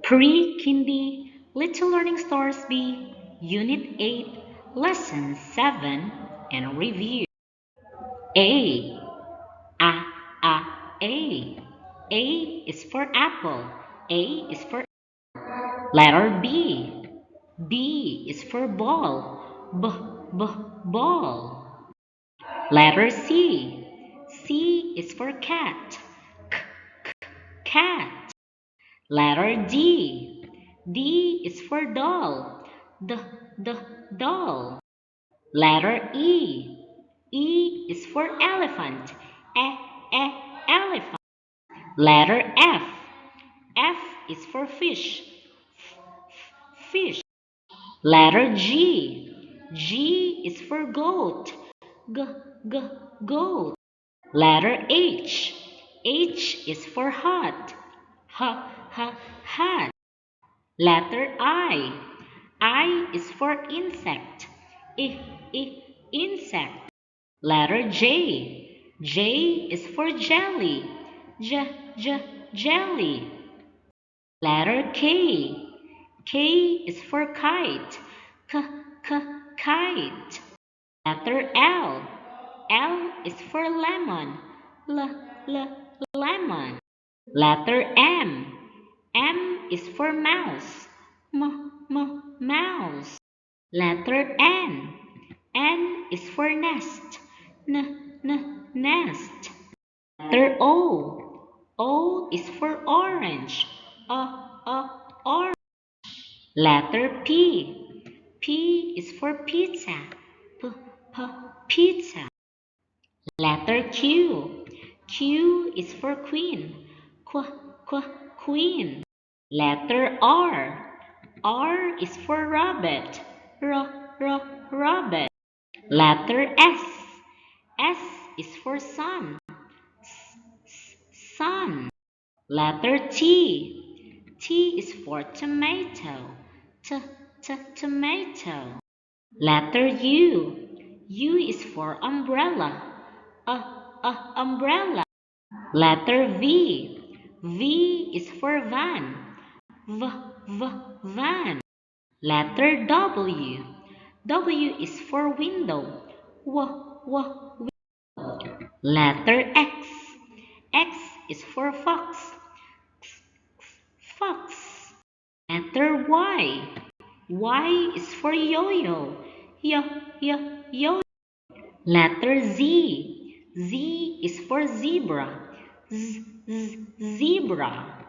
Pre-Kindi, Little Learning Stars B, Unit 8, Lesson 7, and Review. A. A, A, A. A is for apple. A is for letter B. B is for ball. B, B, ball. Letter C. C is for cat. K, cat. Letter D. D is for doll. D, D, doll. Letter E. E is for elephant. E, E, elephant. Letter F. F is for fish. Fish. Letter G. G is for goat. G, G, goat. Letter H. H is for hat. H, H, hat. Letter I. I is for insect. I, I, insect. Letter J. J is for jelly. J, J, jelly. Letter K. K is for kite. K, K, kite. Letter L. L is for lemon. L, L, lemon. Letter M. M is for mouse. M, M, mouse. Letter N. N is for nest. N, N, nest. Letter O. O is for orange. Orange. Letter P. P is for pizza. P, P, pizza. Letter Q. Q is for queen. Qu, Qu, queen. Letter R. R is for rabbit. R, R, rabbit. Letter S. S is for sun. Sun. Letter T. T is for tomato. T, T, tomato. Letter U. U is for umbrella. Umbrella. Letter V. V is for van. V, V, van. Letter W. W is for window. W, W, window. Letter X. X is for fox. Fox. Letter Y. Y is for yo-yo. Yo. Letter Z. Z is for zebra. Zebra.